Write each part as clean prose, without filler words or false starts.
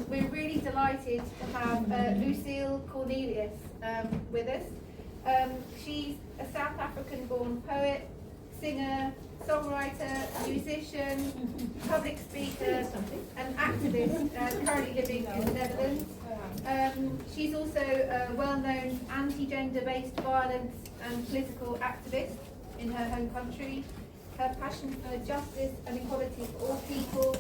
we're really delighted to have Lucille Cornelius with us. She's a South African-born poet, singer, songwriter, musician, public speaker, and activist, currently living in the Netherlands. She's also a well-known anti-gender-based violence and political activist in her home country. Her passion for justice and equality for all people,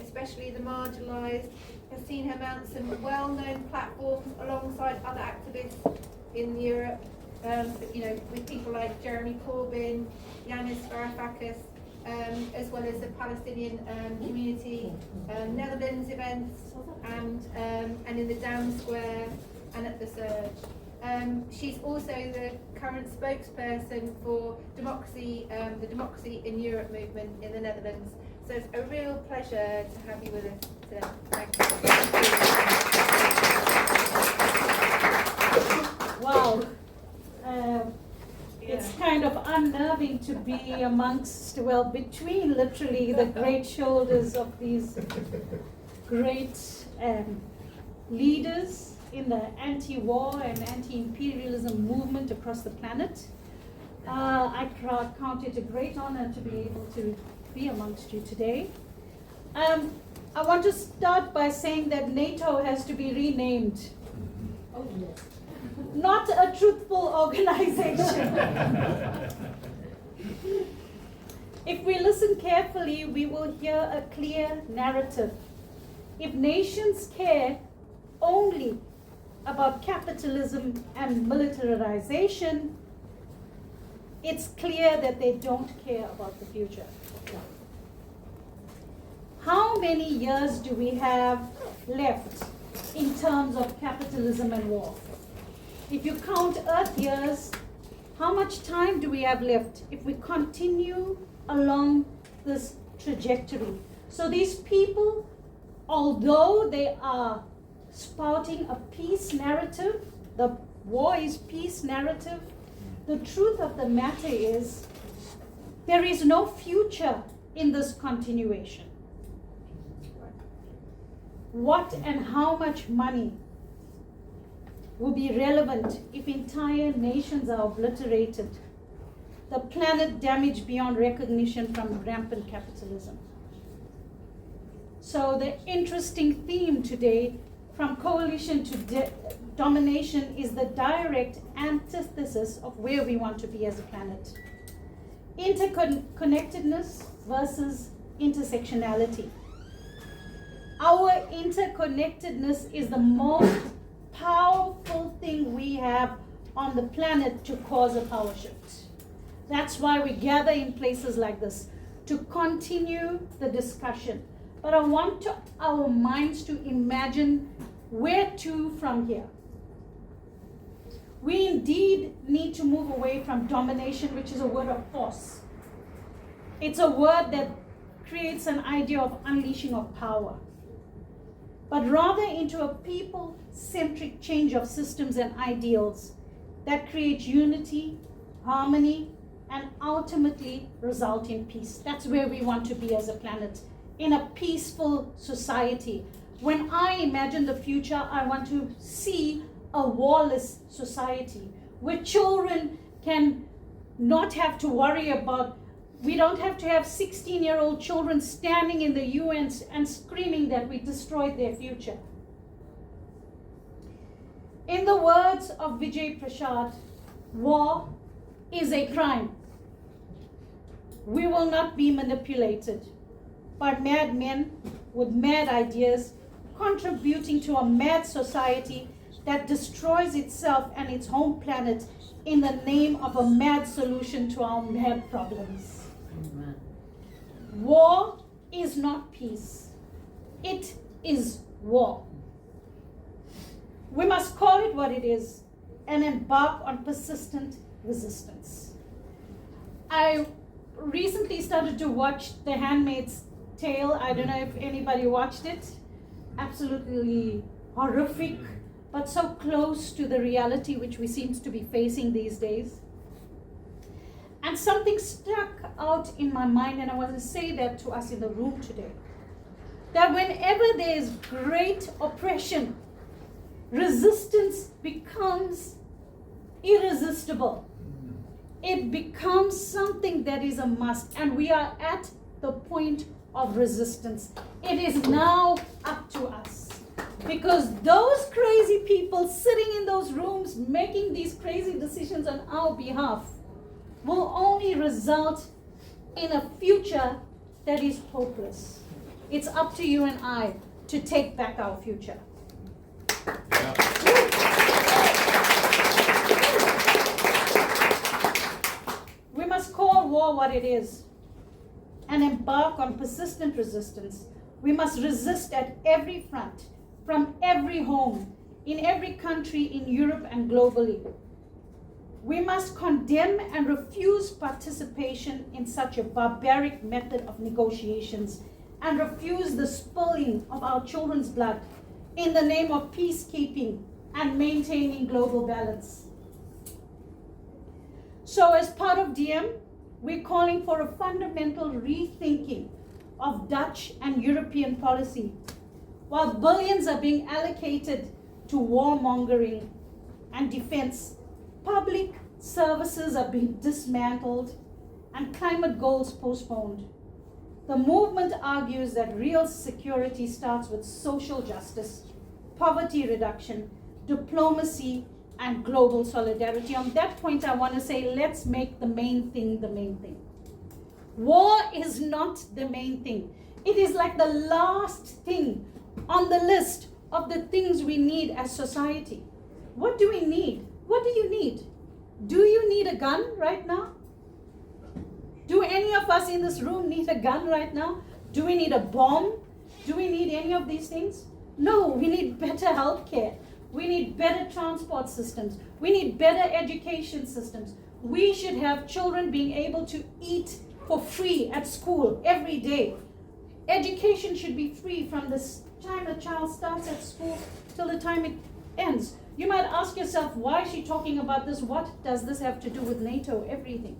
especially the marginalised, has seen her mount some well-known platforms alongside other activists in Europe, with people like Jeremy Corbyn, Yanis Varoufakis, as well as the Palestinian community, Netherlands events, and in the Dam Square and at the Surge. She's also the current spokesperson for democracy, the Democracy in Europe movement in the Netherlands. So it's a real pleasure to have you with us today. Thank you. Wow. It's kind of unnerving to be between literally the great shoulders of these great leaders in the anti-war and anti-imperialism movement across the planet. I count it a great honor to be able to be amongst you today. I want to start by saying that NATO has to be renamed. Oh, yes. Not a truthful organization. If we listen carefully, we will hear a clear narrative. If nations care only about capitalism and militarization, it's clear that they don't care about the future. How many years do we have left in terms of capitalism and war? If you count Earth years, how much time do we have left if we continue along this trajectory? So these people, although they are spouting a peace narrative, the war is peace narrative, the truth of the matter is there is no future in this continuation. What and how much money will be relevant if entire nations are obliterated, the planet damaged beyond recognition from rampant capitalism? So the interesting theme today, from coalition to domination, is the direct antithesis of where we want to be as a planet. Interconnectedness versus intersectionality. Our interconnectedness is the most powerful thing we have on the planet to cause a power shift. That's why we gather in places like this, to continue the discussion. But I want our minds to imagine where to from here. We indeed need to move away from domination, which is a word of force. It's a word that creates an idea of unleashing of power, but rather into a people-centric change of systems and ideals that create unity, harmony, and ultimately result in peace. That's where we want to be as a planet, in a peaceful society. When I imagine the future, I want to see a warless society where children can not have to worry about, we don't have to have 16-year-old children standing in the UN and screaming that we destroyed their future. In the words of Vijay Prashad, war is a crime. We will not be manipulated by mad men with mad ideas, contributing to a mad society that destroys itself and its home planet in the name of a mad solution to our mad problems. Amen. War is not peace. It is war. We must call it what it is and embark on persistent resistance. I recently started to watch The Handmaid's Tale. I don't know if anybody watched it. Absolutely horrific, but so close to the reality which we seem to be facing these days. And something stuck out in my mind, and I want to say that to us in the room today. that whenever there is great oppression, resistance becomes irresistible. It becomes something that is a must, and we are at the point of resistance. It is now up to us, because those crazy people sitting in those rooms making these crazy decisions on our behalf will only result in a future that is hopeless. It's up to you and I to take back our future. We must call war what it is and embark on persistent resistance. We must resist at every front, from every home, in every country in Europe and globally. We must condemn and refuse participation in such a barbaric method of negotiations and refuse the spilling of our children's blood in the name of peacekeeping and maintaining global balance. So as part of DiEM, we're calling for a fundamental rethinking of Dutch and European policy. While billions are being allocated to warmongering and defense, public services are being dismantled and climate goals postponed. The movement argues that real security starts with social justice, poverty reduction, diplomacy, and global solidarity. On that point, I want to say, let's make the main thing the main thing. War is not the main thing. It is like the last thing on the list of the things we need as society. What do we need? What do you need? Do you need a gun right now? Do any of us in this room need a gun right now? Do we need a bomb? Do we need any of these things? No, we need better health care. We need better transport systems. We need better education systems. We should have children being able to eat for free at school every day. Education should be free from the time a child starts at school till the time it ends. You might ask yourself, why is she talking about this? What does this have to do with NATO? Everything.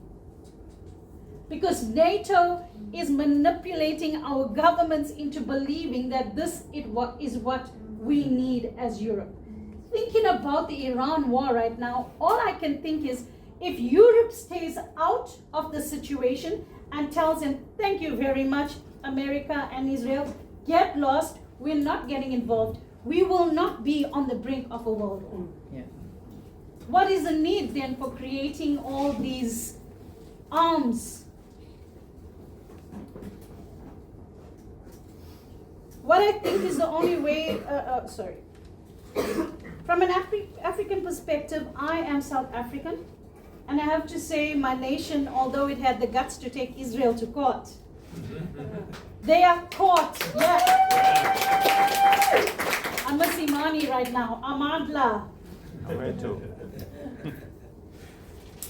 Because NATO is manipulating our governments into believing that this is what we need as Europe. Thinking about the Iran war right now, all I can think is, if Europe stays out of the situation and tells him, thank you very much, America and Israel, get lost, we're not getting involved, we will not be on the brink of a world war. Yeah. What is the need then for creating all these arms? What I think is the only way, from an African perspective, I am South African, and I have to say my nation, although it had the guts to take Israel to court, they are caught. Yeah. I'm a Simani right now. Amadla. Me too.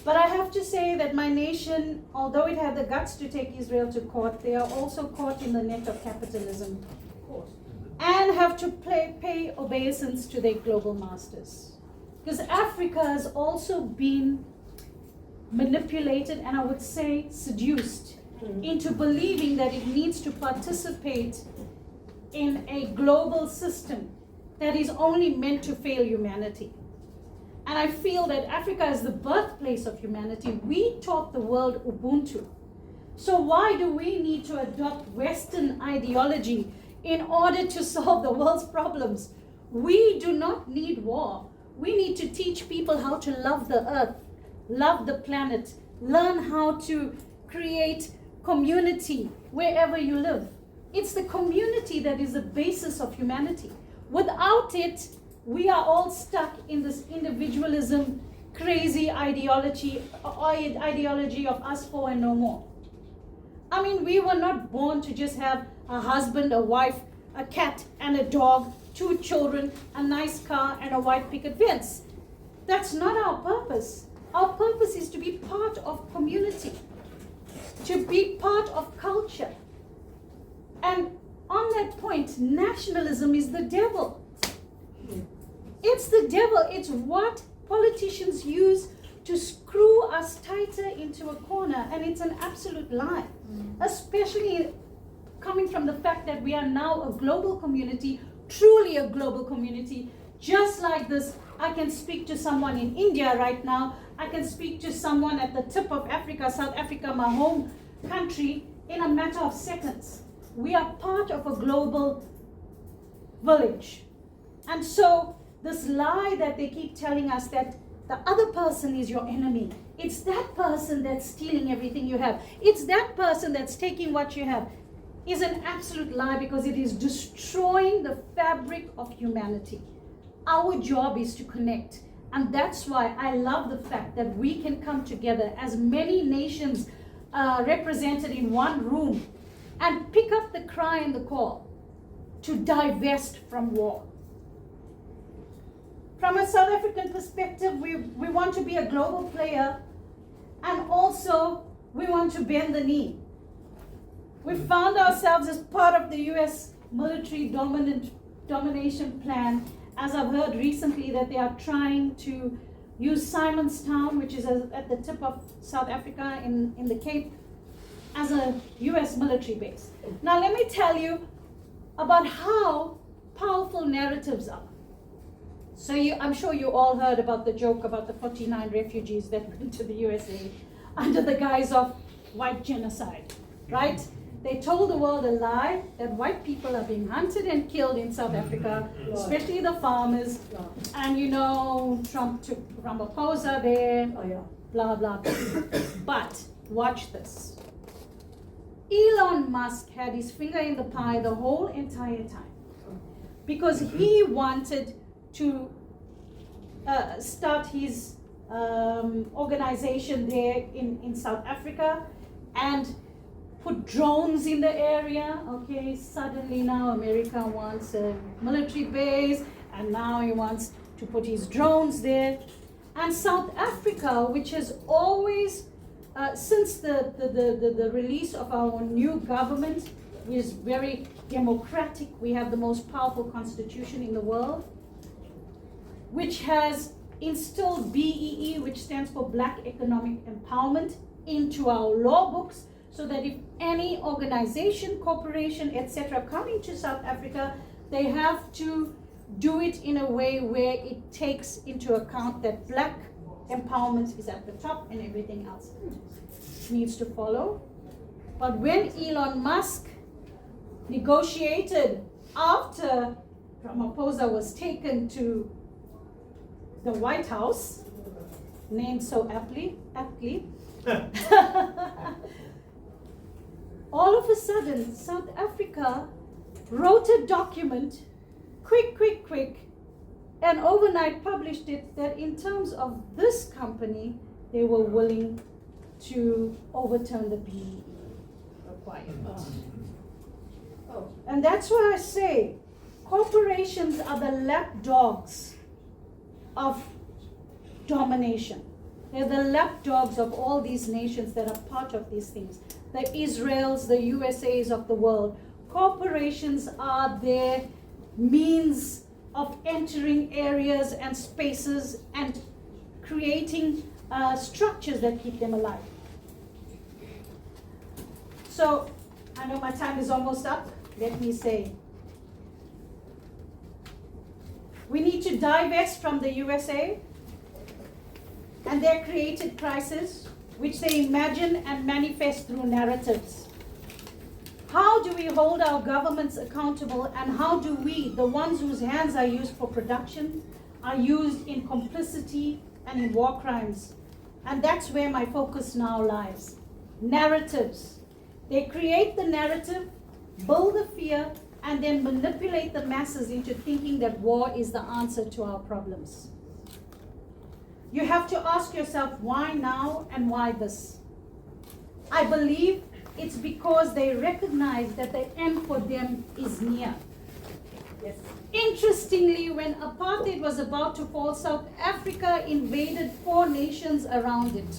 But I have to say that my nation, although it had the guts to take Israel to court, they are also caught in the net of capitalism. And have to pay obeisance to their global masters. Because Africa has also been manipulated, and I would say seduced, into believing that it needs to participate in a global system that is only meant to fail humanity. And I feel that Africa is the birthplace of humanity. We taught the world Ubuntu. So why do we need to adopt Western ideology in order to solve the world's problems? We do not need war. We need to teach people how to love the earth, love the planet, learn how to create community wherever you live. It's the community that is the basis of humanity. Without it, we are all stuck in this individualism, crazy ideology of us four and no more. I mean, we were not born to just have a husband, a wife, a cat, and a dog, 2 children, a nice car, and a white picket fence. That's not our purpose. Our purpose is to be part of community, to be part of culture. And on that point, nationalism is the devil. It's the devil. It's what politicians use to screw us tighter into a corner, and it's an absolute lie. Especially coming from the fact that we are now a global community, truly a global community. Just like this, I can speak to someone in India right now. I can speak to someone at the tip of Africa, South Africa, my home country, in a matter of seconds. We are part of a global village. And so this lie that they keep telling us that the other person is your enemy, it's that person that's stealing everything you have, it's that person that's taking what you have, is an absolute lie, because it is destroying the fabric of humanity. Our job is to connect. And that's why I love the fact that we can come together as many nations represented in one room and pick up the cry and the call to divest from war. From a South African perspective, we want to be a global player, and also we want to bend the knee. We found ourselves as part of the US military domination plan, as I've heard recently that they are trying to use Simonstown, which is at the tip of South Africa in the Cape, as a US military base. Now let me tell you about how powerful narratives are. So I'm sure you all heard about the joke about the 49 refugees that went to the USA under the guise of white genocide, right? They told the world a lie that white people are being hunted and killed in South Africa, especially the farmers. And you know, Trump took Ramaphosa there, blah, blah, blah. But watch this. Elon Musk had his finger in the pie the whole entire time, because he wanted to start his organization there in South Africa and put drones in the area. Okay, suddenly now America wants a military base, and now he wants to put his drones there. And South Africa, which has always, since the release of our new government, is very democratic. We have the most powerful constitution in the world, which has instilled BEE, which stands for Black Economic Empowerment, into our law books, so that if any organization, corporation, etc. coming to South Africa, they have to do it in a way where it takes into account that Black empowerment is at the top and everything else needs to follow. But when Elon Musk negotiated after Ramaphosa was taken to the White House, named so aptly, all of a sudden, South Africa wrote a document, quick, and overnight published it, that in terms of this company, they were willing to overturn the BEE requirement. And that's why I say corporations are the lapdogs of domination. They're the lapdogs of all these nations that are part of these things. The Israels, the USAs of the world. Corporations are their means of entering areas and spaces and creating structures that keep them alive. So, I know my time is almost up. Let me say, we need to divest from the USA and their created crisis, which they imagine and manifest through narratives. How do we hold our governments accountable, and how do we, the ones whose hands are used for production, are used in complicity and in war crimes? And that's where my focus now lies. Narratives. They create the narrative, build the fear, and then manipulate the masses into thinking that war is the answer to our problems. You have to ask yourself, why now and why this? I believe it's because they recognize that the end for them is near. Yes. Interestingly, when apartheid was about to fall, South Africa invaded 4 nations around it.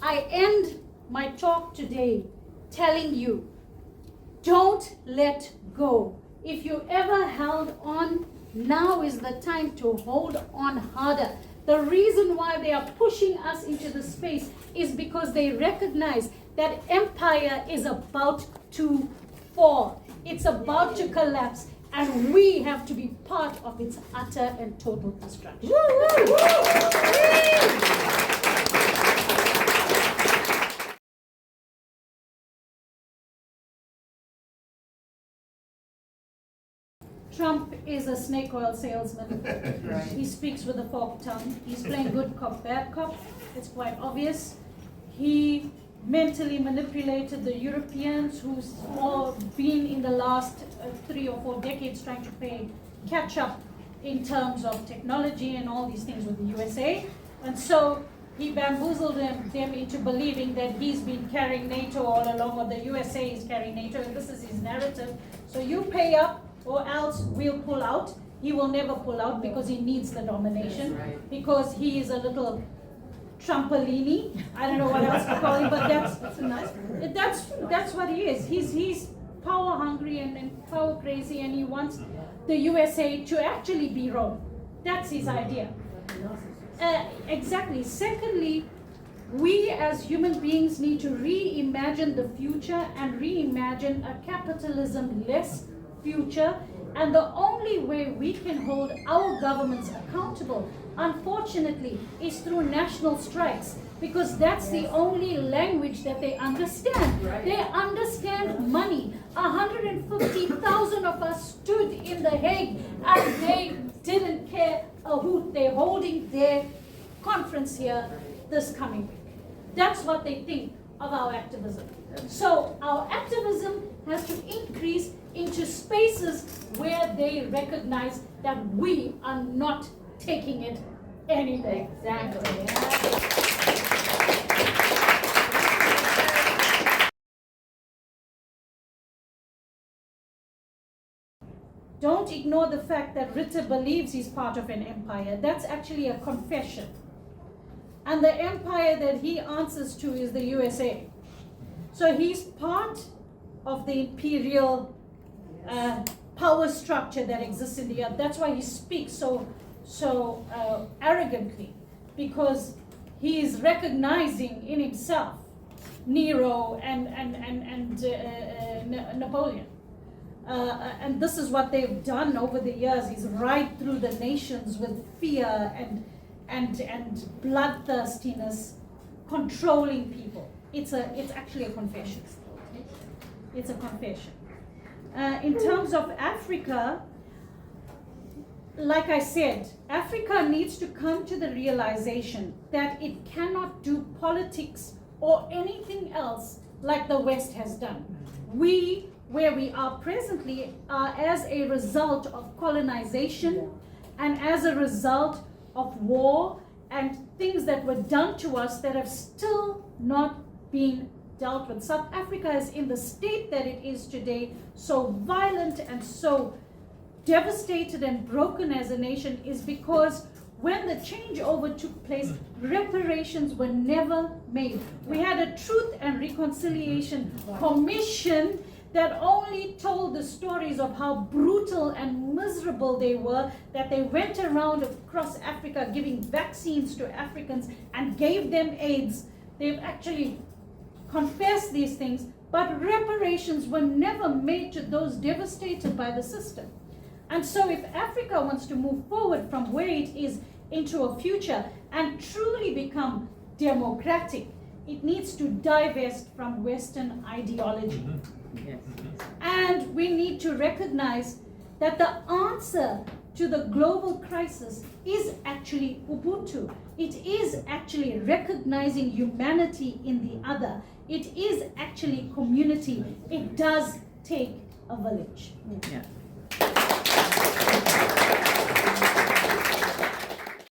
I end my talk today telling you, don't let go. If you ever held on, now is the time to hold on harder. The reason why they are pushing us into the space is because they recognize that empire is about to fall. It's about to collapse, and we have to be part of its utter and total destruction. Trump is a snake oil salesman. Right. He speaks with a forked tongue. He's playing good cop, bad cop. It's quite obvious. He mentally manipulated the Europeans who's all been in the last 3 or 4 decades trying to play catch up in terms of technology and all these things with the USA. And so he bamboozled them into believing that he's been carrying NATO all along, or the USA is carrying NATO, and this is his narrative. So you pay up, or else we'll pull out. He will never pull out because he needs the domination, because he is a little Trumpolini. I don't know what else to call him, but that's what he is. He's power hungry and power crazy, and he wants the USA to actually be Rome. That's his idea. Exactly. Secondly, we as human beings need to reimagine the future and reimagine a capitalism-less future. And the only way we can hold our governments accountable, unfortunately, is through national strikes, because that's the only language that they understand. They understand money. 150,000 of us stood in The Hague, and they didn't care a hoot. They're holding their conference here this coming week. That's what they think of our activism. So our activism has to increase into spaces where they recognize that we are not taking it anymore. Exactly. Don't ignore the fact that Ritter believes he's part of an empire. That's actually a confession. And the empire that he answers to is the USA. So he's part of the imperial power structure that exists in the earth. That's why he speaks so arrogantly, because he is recognizing in himself Nero and Napoleon. And this is what they've done over the years, is ride through the nations with fear and bloodthirstiness, controlling people. It's actually a confession. It's a confession. In terms of Africa, like I said, Africa needs to come to the realization that it cannot do politics or anything else like the West has done. We, where we are presently, are as a result of colonization and as a result of war and things that were done to us that have still not been dealt with. South Africa is in the state that it is today, so violent and so devastated and broken as a nation, is because when the changeover took place, reparations were never made. We had a Truth and Reconciliation Commission that only told the stories of how brutal and miserable they were, that they went around across Africa giving vaccines to Africans and gave them AIDS. They've actually confessed these things, but reparations were never made to those devastated by the system. And so if Africa wants to move forward from where it is into a future and truly become democratic, it needs to divest from Western ideology. Yes. And we need to recognize that the answer to the global crisis is actually Ubuntu. It is actually recognizing humanity in the other. It is actually community. It does take a village. Yeah.